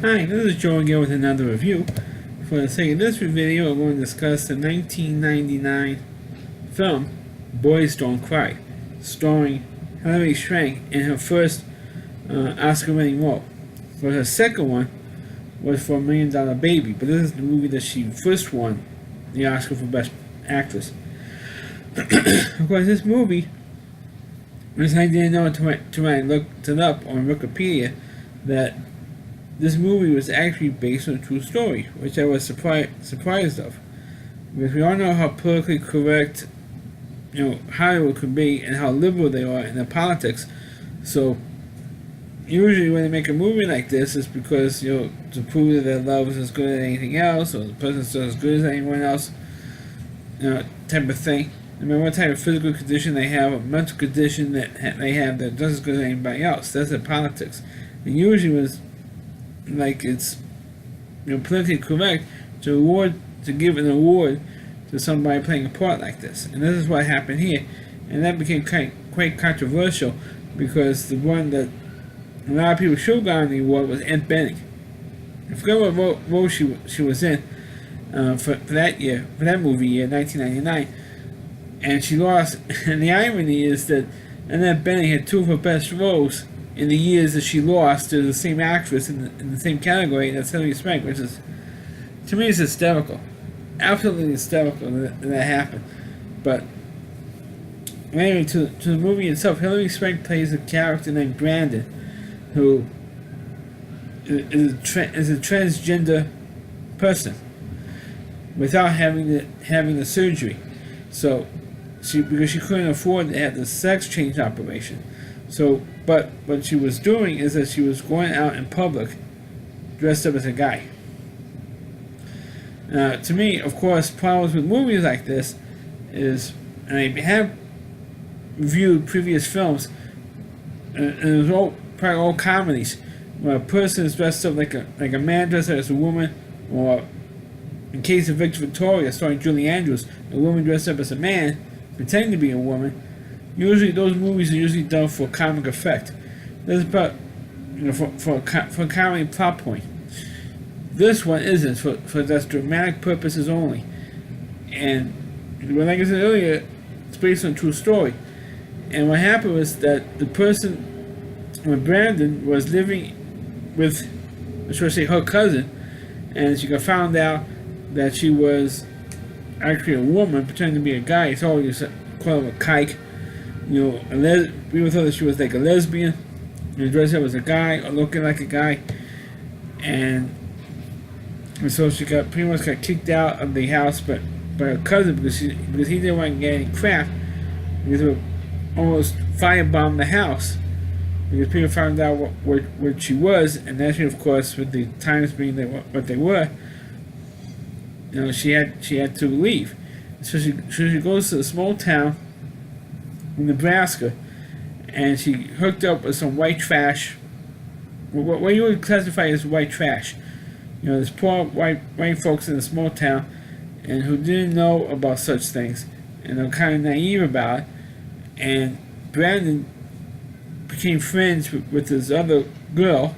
Hi, this is Joe again with another review. For the sake of this video, we're going to discuss the 1999 film Boys Don't Cry, starring Hilary Swank in her first Oscar-winning role. For her second one was for $1 Million Baby, but this is the movie that she first won the Oscar for Best Actress. Of course, this movie, as I didn't know until I looked it up on Wikipedia, that this movie was actually based on a true story, which I was surprised of. Because we all know how politically correct, Hollywood could be and how liberal they are in their politics. So, usually when they make a movie like this, it's because, to prove that their love is as good as anything else, or the person's as good as anyone else, type of thing. No matter what type of physical condition they have, or mental condition that they have, they're just as good as anybody else. That's their politics. And usually was like it's politically correct to give an award to somebody playing a part like this, and this is what happened here, and that became quite controversial because the one that a lot of people should have gotten the award was Annette Bening. I forgot what role she was in for that movie year, 1999, and she lost. And the irony is that Annette Bening had two of her best roles in the years that she lost to the same actress in the same category, that's Hilary Swank, which is, to me, is hysterical. Absolutely hysterical that happened. But anyway, to the movie itself, Hilary Swank plays a character named Brandon, who is a transgender person without having the surgery. So because she couldn't afford to have the sex change operation. So, but what she was doing is that she was going out in public dressed up as a guy. To me, of course, problems with movies like this is, and I have reviewed previous films, and it was probably all comedies, where a person is dressed up like a man dressed up as a woman, or in case of Victor Victoria, starring Julie Andrews, a woman dressed up as a man, pretending to be a woman. Usually, those movies are usually done for comic effect. This is about, for a comedy plot point. This one isn't for just dramatic purposes only. And like I said earlier, it's based on a true story. And what happened was that the person, when Brandon was living with, her cousin, and she got found out that she was actually a woman pretending to be a guy. It's always called a kike. People thought that she was like a lesbian, dressed up as a guy or looking like a guy, and so she pretty much got kicked out of the house, but by her cousin because he didn't want to get any crap, because it almost firebombed the house because people found out what she was, and naturally, of course, with the times being what they were, she had to leave. So she goes to a small town in Nebraska, and she hooked up with some white trash. What you would classify as white trash. There's poor white folks in a small town, and who didn't know about such things, and they're kind of naive about it. And Brandon became friends with this other girl,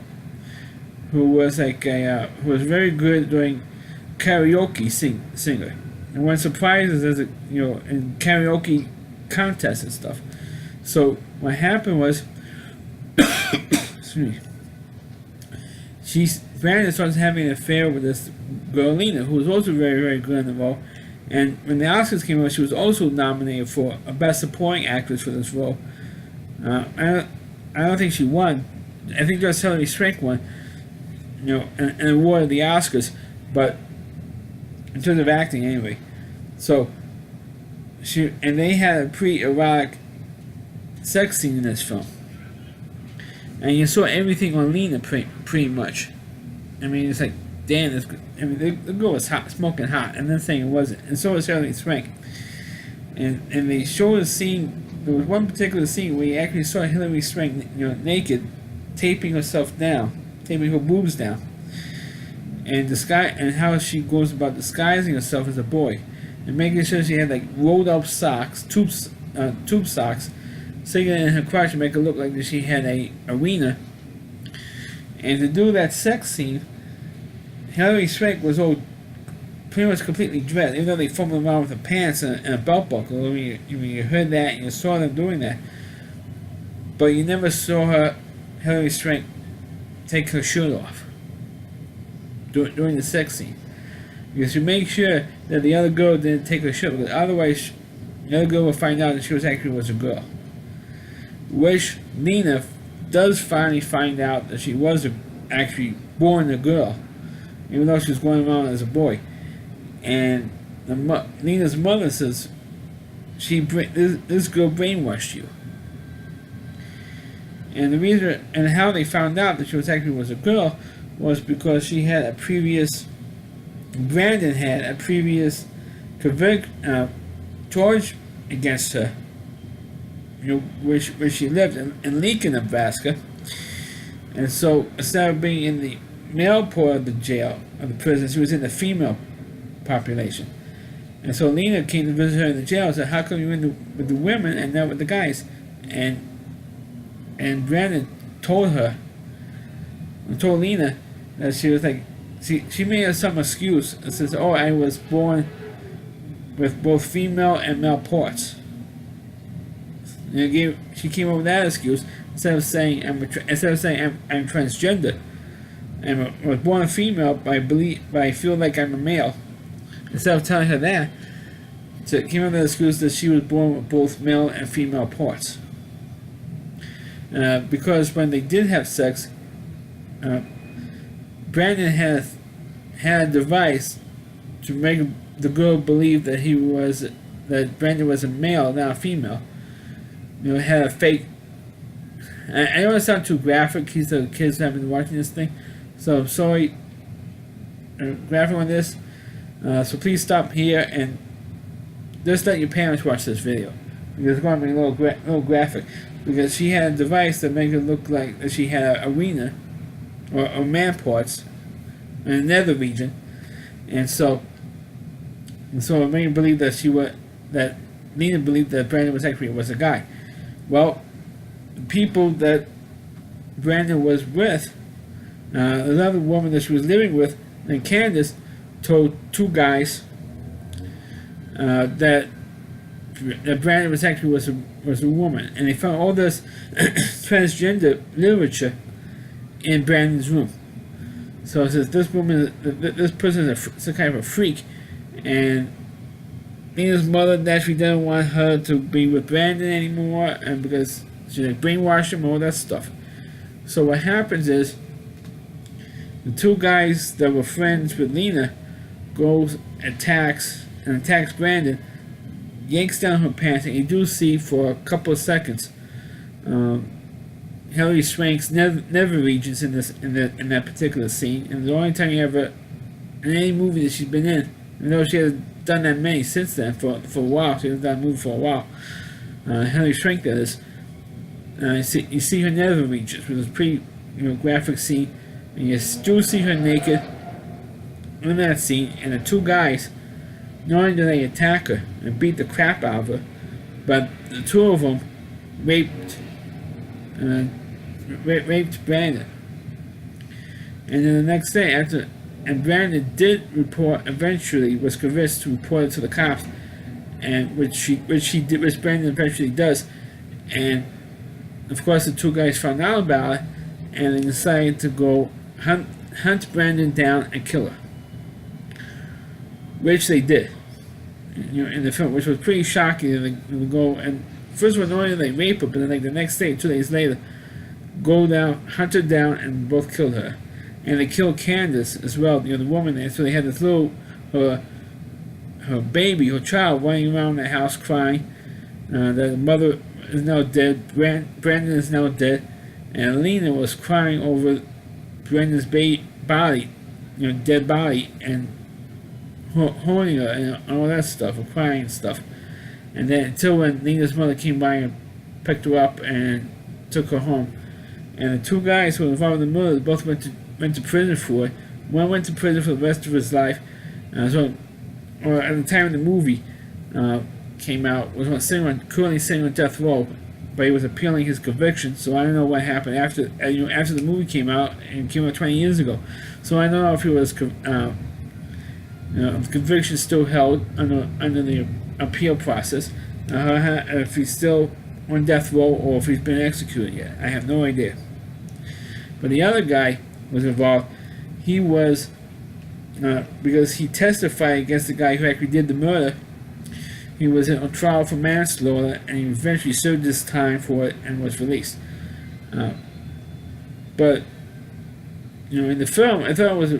who was who was very good at doing karaoke singer, and won prizes as in karaoke contests and stuff. So what happened was, excuse me, Brandon starts having an affair with this girl Lena, who was also very, very good in the role. And when the Oscars came out, she was also nominated for a Best Supporting Actress for this role. I don't think she won. I think just Hilary Swank won, an award of the Oscars, but in terms of acting anyway. So they had a pre-erotic sex scene in this film, and you saw everything on Lena pretty much. I mean, it's like, damn, the girl was hot, smoking hot, and then saying it wasn't, and so was Hilary Swank. And they showed a scene. There was one particular scene where you actually saw Hilary Swank, naked, taping herself down, taping her boobs down, and how she goes about disguising herself as a boy, and making sure she had like rolled up socks, tube socks, sticking it in her crotch to make it look like that she had a arena, And to do that sex scene, Hilary Swank was all pretty much completely dressed, even though they fumbled around with the pants and a belt buckle. You heard that and you saw them doing that. But you never saw Hilary Swank, take her shirt off during the sex scene. Because you make sure that the other girl didn't take her shirt, because otherwise the other girl will find out that she was a girl. Which Lena does finally find out that she was actually born a girl, even though she was going around as a boy. And Lena's mother says, this girl brainwashed you. And the reason and how they found out that she was a girl was because Brandon had a previous charge against her, where she lived in Lincoln, Nebraska. And so instead of being in the male part of the jail, of the prison, she was in the female population. And so Lena came to visit her in the jail and said, how come you're with the women and not with the guys? And Brandon told Lena that she was like, she made her some excuse and says, oh, I was born with both female and male parts. And she came up with that excuse instead of saying I'm transgender. And I was born a female, but I feel like I'm a male. Instead of telling her that, so it came up with the excuse that she was born with both male and female parts. Because when they did have sex, Brandon had a device to make the girl believe that Brandon was a male, not a female. It had a fake. I don't want to sound too graphic. The kids have been watching this thing, so I'm sorry. Graphic on this, so please stop here and just let your parents watch this video, because it's going to be a little graphic. Because she had a device that made it look like that she had a wiener or man parts in the nether region, and so it made her believe that Lena believed that Brandon was a guy. Well, the people that Brandon was with, another woman that she was living with, named Candace, told two guys that Brandon was a woman, and they found all this transgender literature in Brandon's room. So it says this person is some kind of a freak, and Lena's mother naturally didn't want her to be with Brandon anymore, and because she brainwashed him and all that stuff. So what happens is the two guys that were friends with Lena goes attacks Brandon, yanks down her pants, and you do see for a couple of seconds Hilary Swank's nether regions in that particular scene, and the only time you ever in any movie that she's been in, even though she has done that many since then for a while, she hasn't done a movie for a while. Hilary Swank, that is. You see her nether regions, which is a pretty graphic scene, and you do see her naked in that scene, and the two guys, not only did they attack her and beat the crap out of her, but the two of them raped Brandon. And then the next day, and Brandon did report, eventually was convinced to report it to the cops, and which Brandon eventually does. And of course the two guys found out about it, and they decided to go hunt Brandon down and kill her, which they did. In the film, which was pretty shocking. They go and first of all, not only they rape her, but then the next day, 2 days later, go down, hunt her down, and both killed her. And they killed Candace as well, the woman there. So they had this little her baby, her child, running around the house crying. The mother is now dead. Brandon is now dead, and Lena was crying over Brandon's body, dead body, and holding her and all that stuff, or crying and stuff. And then until when Lena's mother came by and picked her up and took her home. And the two guys who were involved in the murder both went to prison for it. One went to prison for the rest of his life. Or at the time the movie came out, was currently sitting on death row. but he was appealing his conviction. So I don't know what happened after after the movie came out, and came out 20 years ago. So I don't know if he was if conviction still held under the appeal process, if he's still on death row or if he's been executed yet. I have no idea. But the other guy was involved. He was because he testified against the guy who actually did the murder. He was on trial for manslaughter, and he eventually served his time for it and was released. But in the film, I thought it was.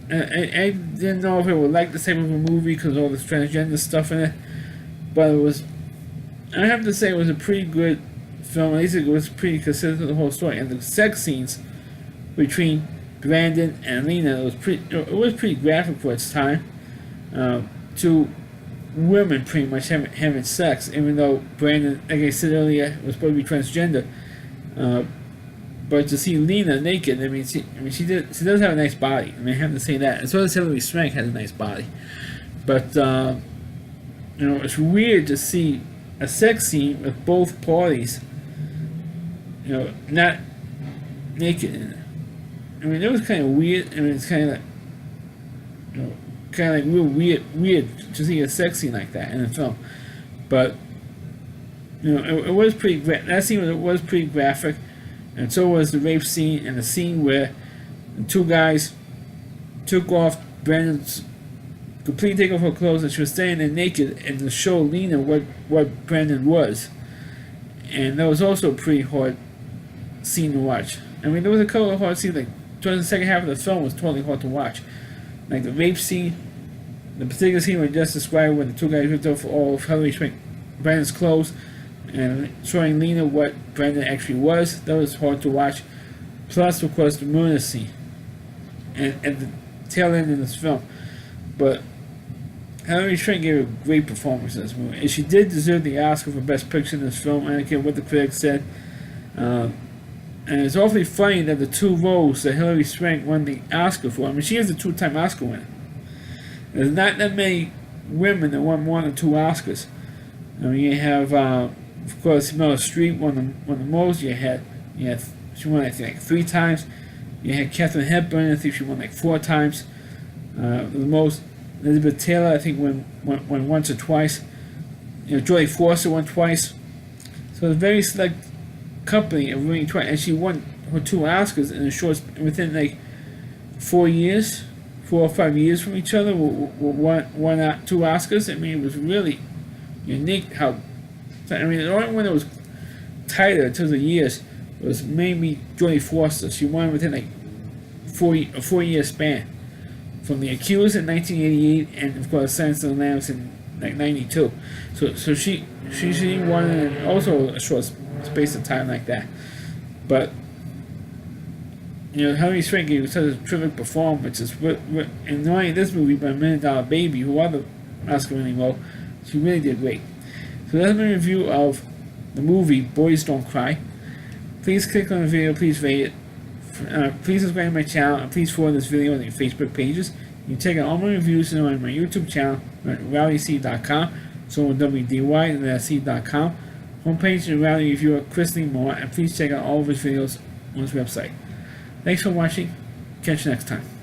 I didn't know if it would like the type of a movie because of all this transgender stuff in it, but it was. I have to say, it was a pretty good film. At least it was pretty consistent with the whole story, and the sex scenes between Brandon and Lena was pretty graphic for its time. Two women pretty much having sex, even though Brandon, like I said earlier, was supposed to be transgender. But to see Lena naked, she does have a nice body. I have to say that. As well as Hilary Swank has a nice body. But it's weird to see a sex scene with both parties, not naked in it. It was kind of weird. It's kind of like, real weird to see a sex scene like that in a film. But it was pretty. That scene was pretty graphic. And so was the rape scene and the scene where the two guys took off Brandon's completely take off her clothes, and she was standing there naked, and to show Lena what Brandon was. And that was also a pretty hard scene to watch. There was a couple of hard scenes, like towards the second half of the film was totally hard to watch. Like the rape scene, the particular scene we just described, when the two guys ripped off all of Hilary Swank Brandon's clothes, and showing Lena what Brandon actually was. That was hard to watch. Plus, of course, the murder scene and the tail end of this film. But Hilary Swank gave a great performance in this movie, and she did deserve the Oscar for Best Picture in this film. I don't care what the critics said. And it's awfully funny that the two roles that Hilary Swank won the Oscar for. She is a two-time Oscar winner. There's not that many women that won more than 2 Oscars. You have. Of course, Meryl Streep won the most. She won, I think, like 3 times. You had Katharine Hepburn, I think she won like 4 times. The most. Elizabeth Taylor, I think, won once or twice. Jodie Foster won twice. So it's a very select company of winning twice, and she won her 2 Oscars within like 4 years, 4 or 5 years from each other. Won 2 Oscars. It was really unique how. The only one that was tighter in terms of years was maybe Jodie Foster. She won within like a 4-year span, from The Accused in 1988, and of course Silence of the Lambs in like 92. So she won in also a short space of time like that. But Hilary Swank gave such a terrific performance. And not only this movie, but $1 Million Baby, who other Oscar-winning role, she really did great. So that's my review of the movie Boys Don't Cry. Please click on the video, please rate it. Please subscribe to my channel, and please forward this video on your Facebook pages. You can check out all my reviews on my YouTube channel at rowdyc.com, so on WDY and that's C.com. Homepage and Rowdy reviewer Chris Lee Moore, and please check out all of his videos on his website. Thanks for watching. Catch you next time.